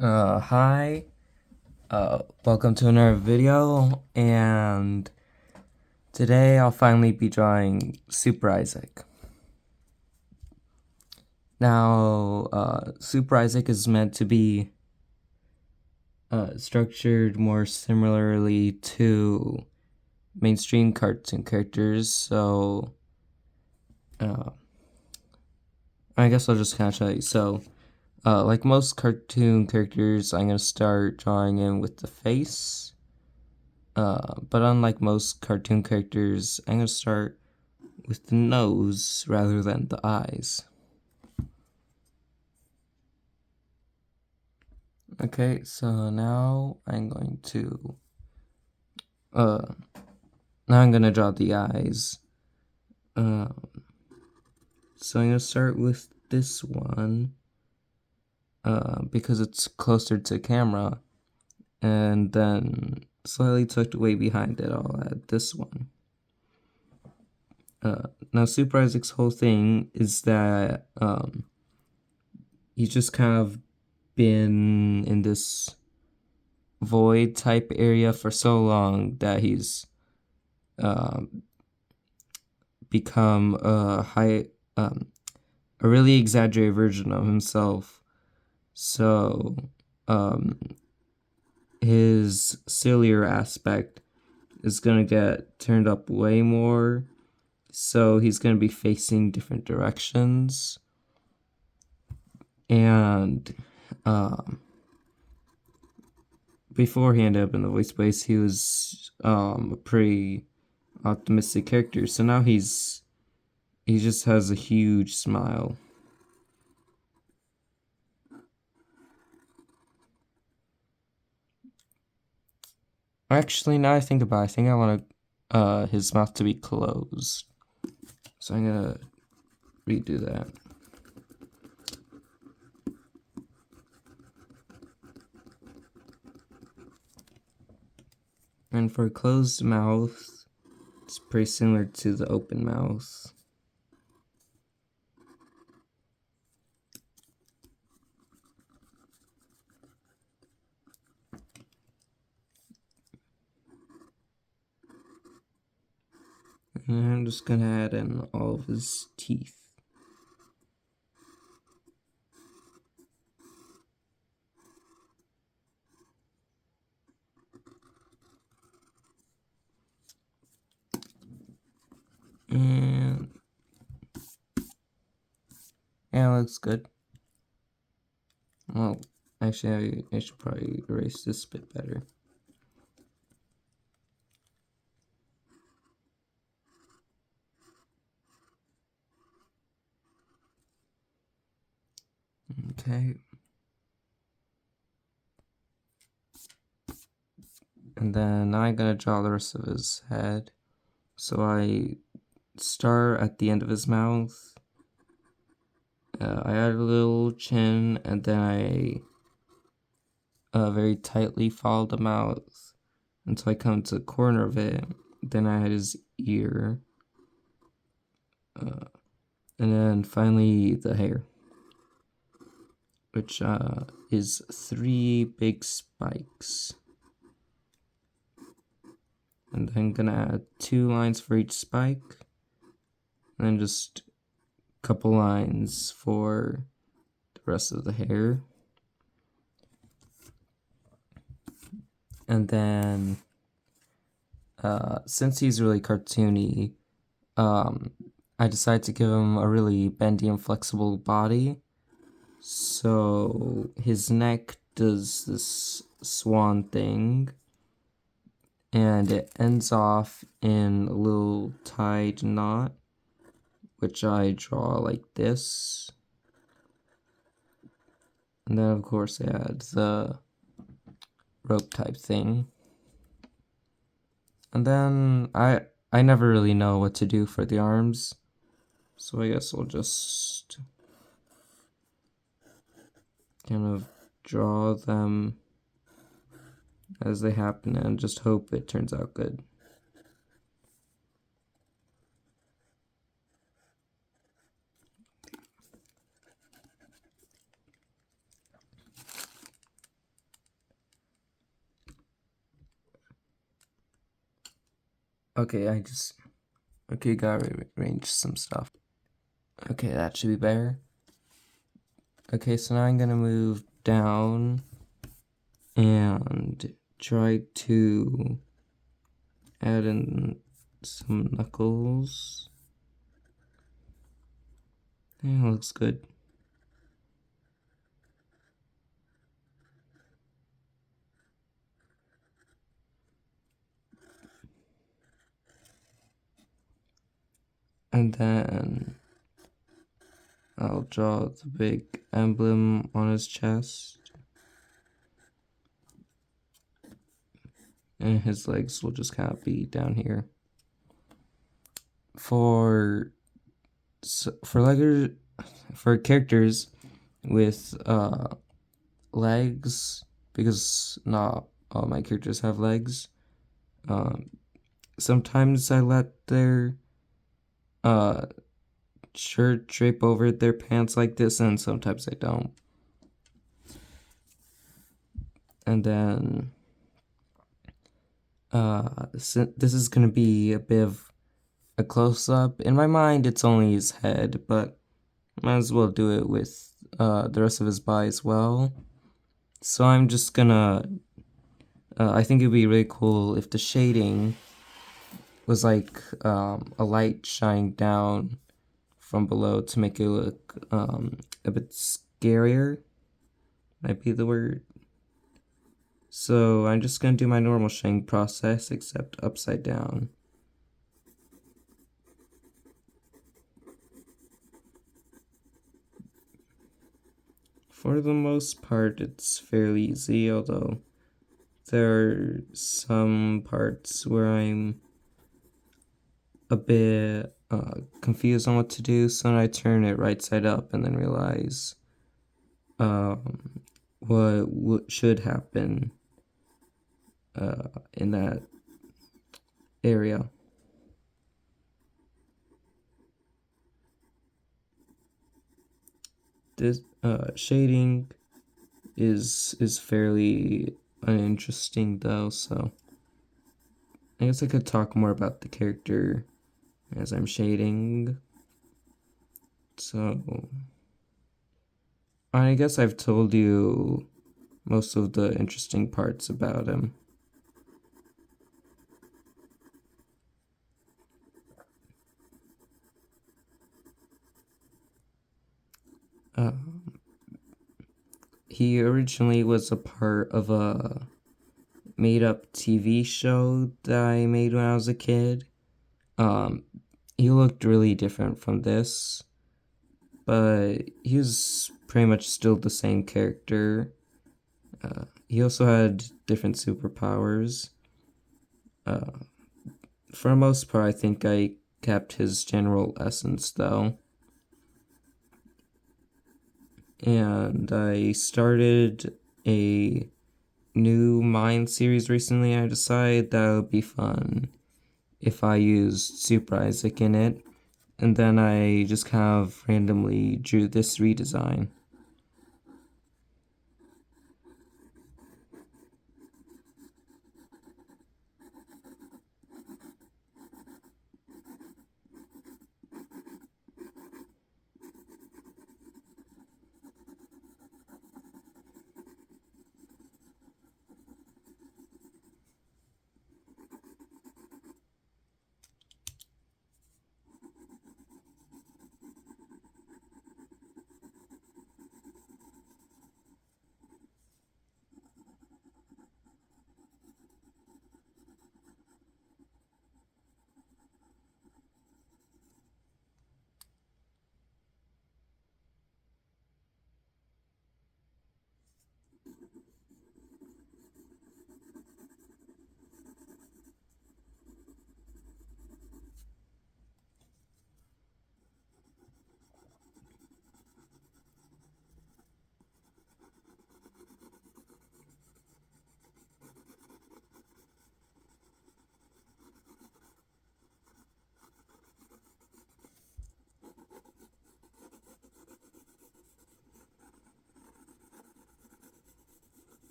Hi, welcome to another video, and today I'll finally be drawing SuperIsaac. Now, SuperIsaac is meant to be structured more similarly to mainstream cartoon characters, so I guess I'll just kind of show you. So, like most cartoon characters, I'm going to start drawing in with the face. But unlike most cartoon characters, I'm going to start with the nose rather than the eyes. Okay, so now I'm going to draw the eyes. So I'm gonna start with this one because it's closer to camera, and then slightly tucked away behind it, I'll add this one. Now Super Isaac's whole thing is that he's just kind of been in this void type area for so long that he's become a really exaggerated version of himself. So his sillier aspect is gonna get turned up way more. So he's gonna be facing different directions, and before he ended up in the voice place, he was a pretty optimistic character. So now he just has a huge smile. Actually, now I think about it, I think I want his mouth to be closed. So I'm gonna redo that. And for a closed mouth, it's pretty similar to the open mouth. And I'm just gonna add in all of his teeth. And yeah, looks good. Well, actually, I should probably erase this bit better. Okay. And then now I'm gonna draw the rest of his head. So I start at the end of his mouth. I add a little chin, and then I very tightly follow the mouth until I come to the corner of it. Then I add his ear, and then finally the hair, which is 3 big spikes. And then I'm gonna add 2 lines for each spike, and then just a couple lines for the rest of the hair. And then since he's really cartoony, I decided to give him a really bendy and flexible body. So his neck does this swan thing, and it ends off in a little tied knot, which I draw like this. And then of course I add the rope type thing. And then I never really know what to do for the arms, so I guess I'll just kind of draw them as they happen and just hope it turns out good. Okay, gotta rearrange some stuff. Okay, that should be better. Okay, so now I'm gonna move down and try to add in some knuckles. Yeah, looks good. And then I'll draw the big emblem on his chest. And his legs will just kind of be down here. For characters with legs, because not all my characters have legs, sometimes I let their shirt drape over their pants like this, and sometimes I don't. And then this is gonna be a bit of a close-up. In my mind, it's only his head, but might as well do it with the rest of his body as well. So I'm just gonna, I think it'd be really cool if the shading was like a light shining down from below to make it look a bit scarier, might be the word. So I'm just gonna do my normal shading process, except upside down. For the most part, it's fairly easy, although there are some parts where I'm a bit confused on what to do, so then I turn it right side up and then realize what should happen in that area. This shading is fairly uninteresting though, so I guess I could talk more about the character as I'm shading. So I guess I've told you most of the interesting parts about him. He originally was a part of a made-up TV show that I made when I was a kid. He looked really different from this, but he was pretty much still the same character. He also had different superpowers. For the most part, I think I kept his general essence, though. And I started a new Mind series recently. I decided that would be fun if I used SuperIsaac in it. And then I just kind of randomly drew this redesign.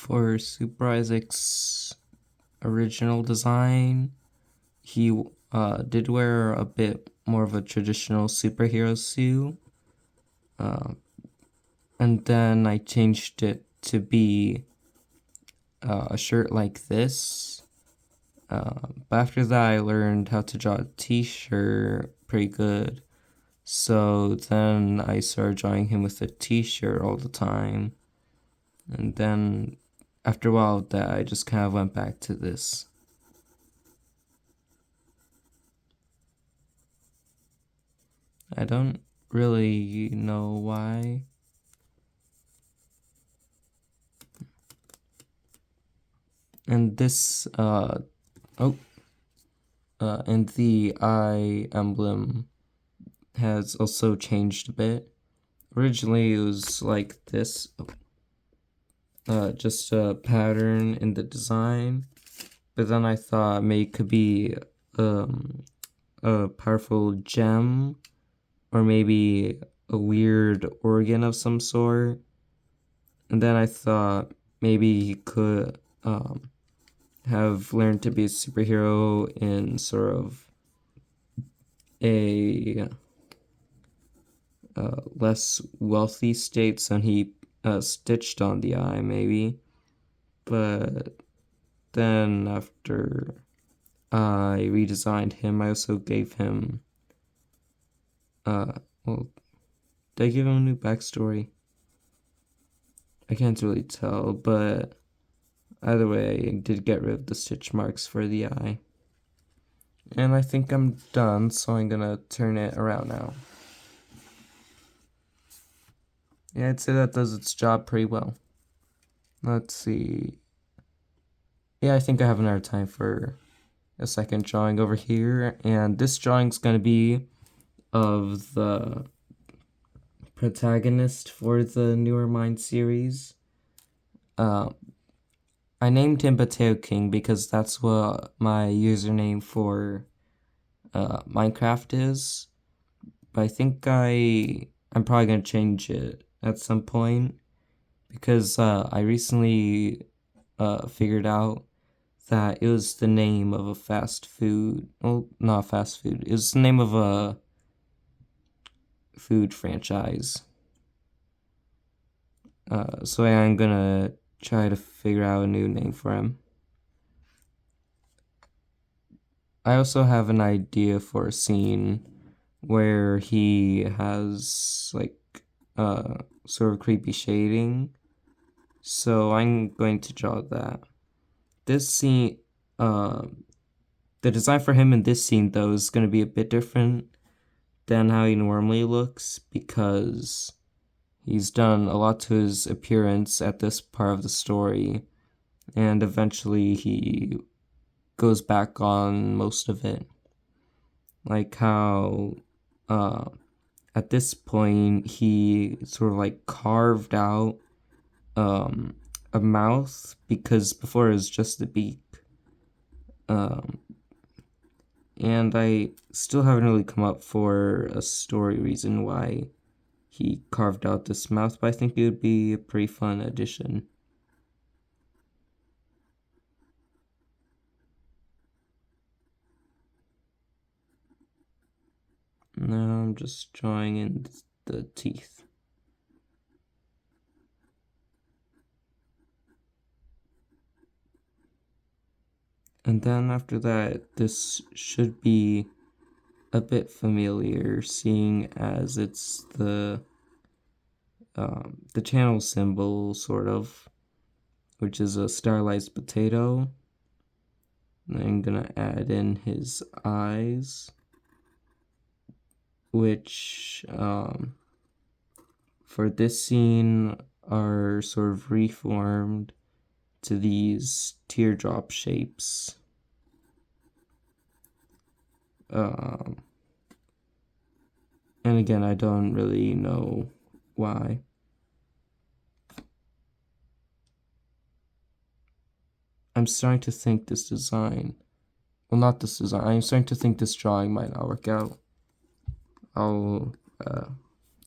for SuperIsaac's original design, he did wear a bit more of a traditional superhero suit. And then I changed it to be a shirt like this. But after that, I learned how to draw a t-shirt pretty good. So then I started drawing him with a t-shirt all the time. And then after a while of that, I just kind of went back to this. I don't really know why. And this, and the eye emblem has also changed a bit. Originally, it was like this, just a pattern in the design. But then I thought maybe it could be a powerful gem, or maybe a weird organ of some sort. And then I thought maybe he could have learned to be a superhero in sort of a less wealthy state, so he stitched on the eye maybe. But then after I redesigned him, I also gave him well, did I give him a new backstory? I can't really tell, but either way, I did get rid of the stitch marks for the eye. And I think I'm done, so I'm gonna turn it around now. Yeah, I'd say that does its job pretty well. Let's see. Yeah, I think I have another time for a second drawing over here, and this drawing's gonna be of the protagonist for the Newer Mind series. I named him Potato King because that's what my username for Minecraft is. But I think I'm probably gonna change it at some point because I recently figured out that it was the name of a fast food. Well, not fast food. It was the name of a food franchise. So I'm gonna try to figure out a new name for him. I also have an idea for a scene where he has like sort of creepy shading. So I'm going to draw that. This scene, the design for him in this scene though is going to be a bit different than how he normally looks because he's done a lot to his appearance at this part of the story, and eventually he goes back on most of it. Like how at this point he sort of like carved out a mouth, because before it was just the beak. And I still haven't really come up for a story reason why he carved out this mouth, but I think it would be a pretty fun addition. Now I'm just drawing in the teeth. And then after that, this should be a bit familiar, seeing as it's the channel symbol, sort of, which is a stylized potato. And I'm gonna add in his eyes, which for this scene are sort of reformed to these teardrop shapes. And again, I don't really know why. I'm starting to think this design, well, not this design, I'm starting to think this drawing might not work out. I'm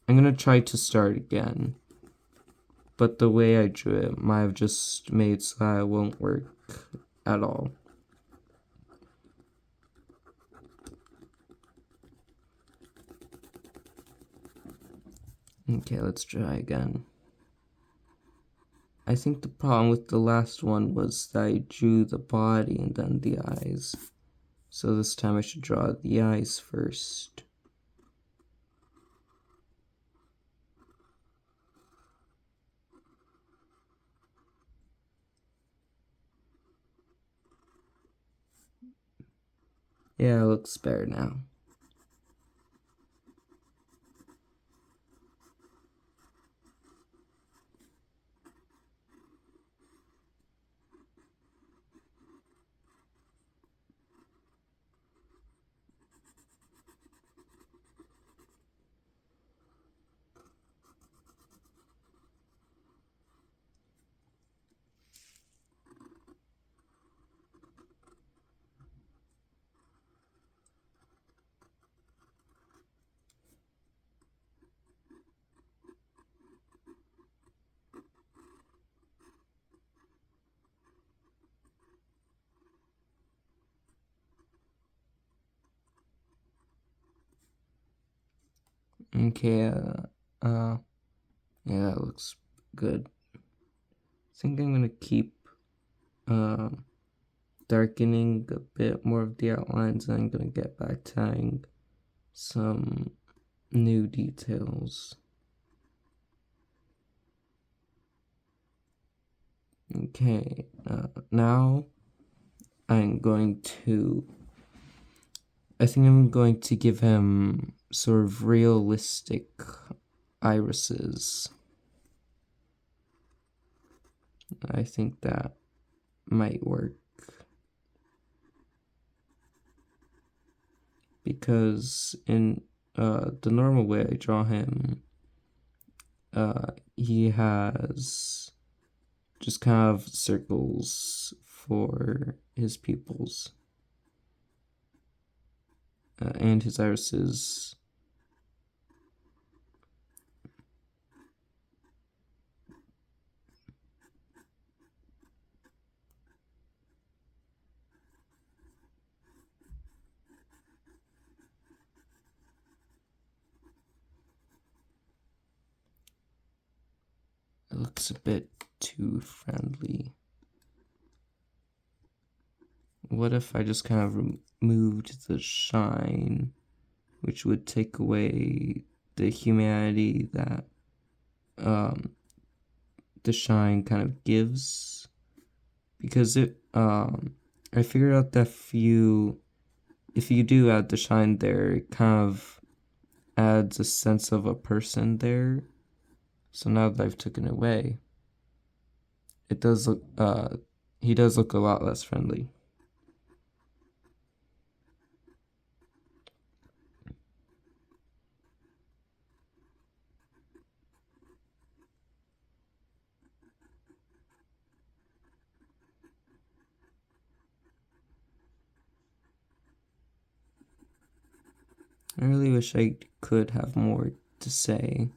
gonna try to start again. but the way I drew it might have just made so that it won't work at all. Okay, let's try again. I think the problem with the last one was that I drew the body and then the eyes. So this time I should draw the eyes first. Yeah, it looks better now. Okay, yeah, that looks good. I think I'm gonna keep darkening a bit more of the outlines, and I'm gonna get back to adding some new details. Okay, now I think I'm going to give him sort of realistic irises. I think that might work. Because in the normal way I draw him, he has just kind of circles for his pupils. And his irises. It looks a bit too friendly. What if I just kind of removed the shine, which would take away the humanity that the shine kind of gives? Because I figured out that if you do add the shine there, it kind of adds a sense of a person there. So now that I've taken it away, it does look he does look a lot less friendly. I really wish I could have more to say.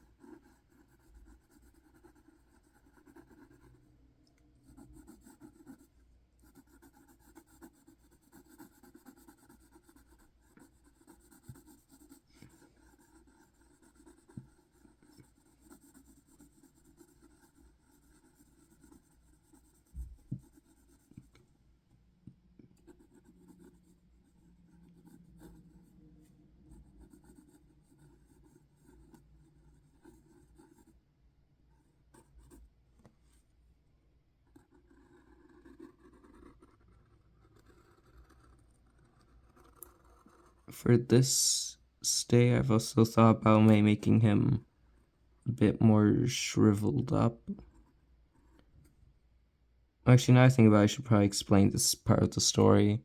For this stay, I've also thought about making him a bit more shriveled up. Actually, now I think about it, I should probably explain this part of the story.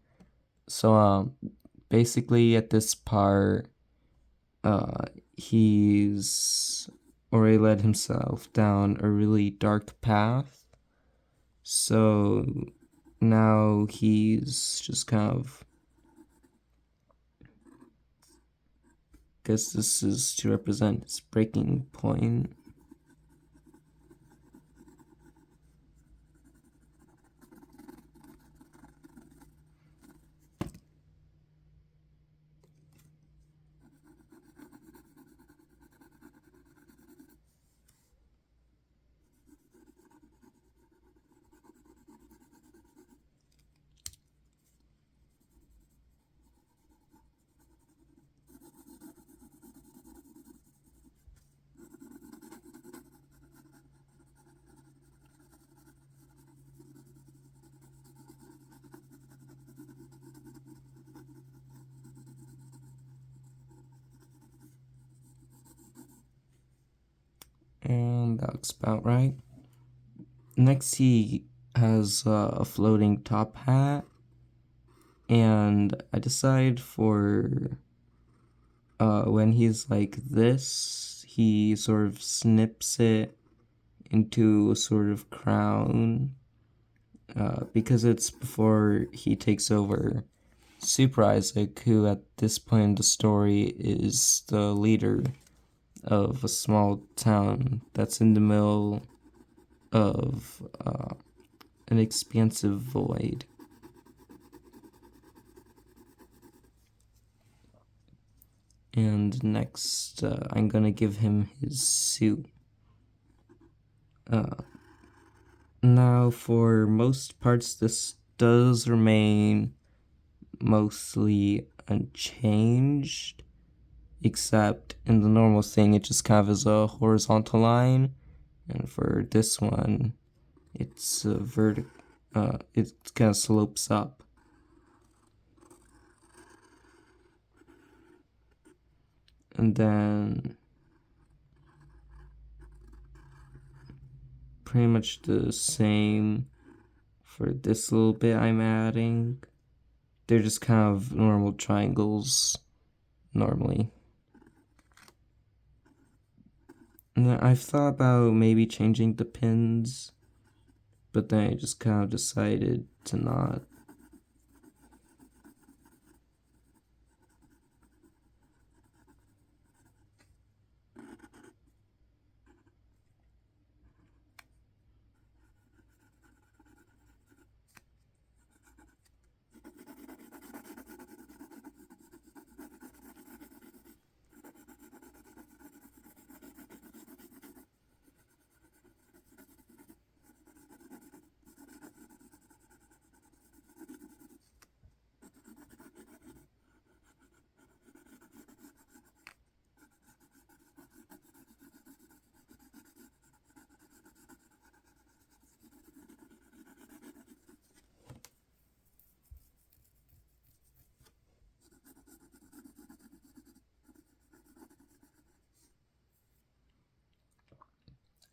So, basically at this part, he's already led himself down a really dark path. So now he's just kind of, guess this is to represent his breaking point. And that looks about right. Next, he has a floating top hat. And I decide for when he's like this, he sort of snips it into a sort of crown because it's before he takes over SuperIsaac, who at this point in the story is the leader of a small town that's in the middle of an expansive void. And next, I'm gonna give him his suit. Now, for most parts, this does remain mostly unchanged, except in the normal thing, it just kind of is a horizontal line, and for this one, it's a it kind of slopes up. And then pretty much the same for this little bit I'm adding. They're just kind of normal triangles normally. And then I've thought about maybe changing the pins, but then I just kind of decided to not.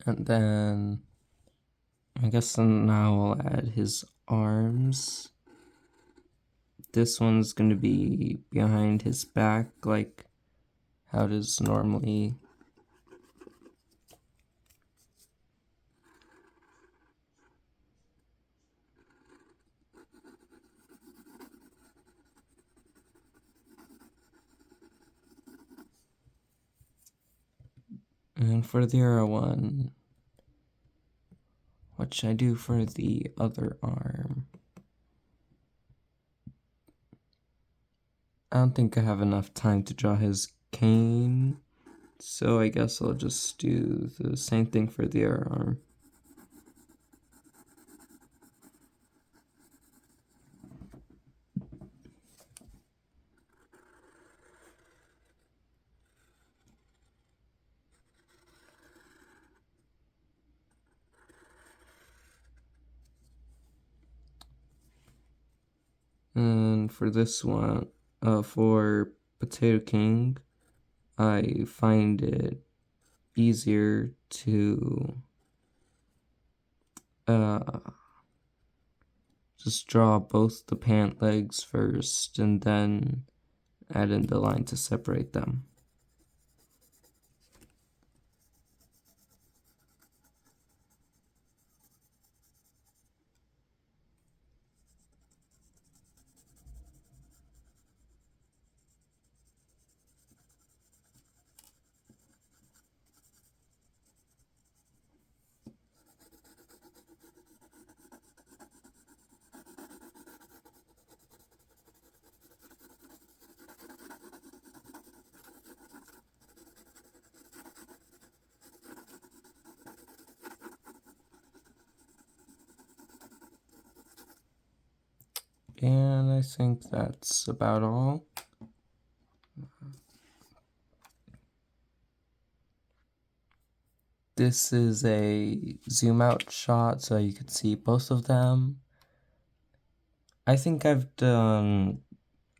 And then I guess now I'll add his arms. This one's going to be behind his back, like how it is normally. And for the other one, what should I do for the other arm? I don't think I have enough time to draw his cane, so I guess I'll just do the same thing for the other arm. And for this one, for Potato King, I find it easier to just draw both the pant legs first and then add in the line to separate them. And I think that's about all. This is a zoom out shot so you can see both of them. I think I've done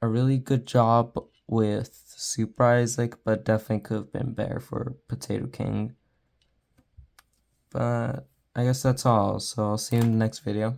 a really good job with SuperIsaac, but definitely could have been better for Potato King. But I guess that's all, so I'll see you in the next video.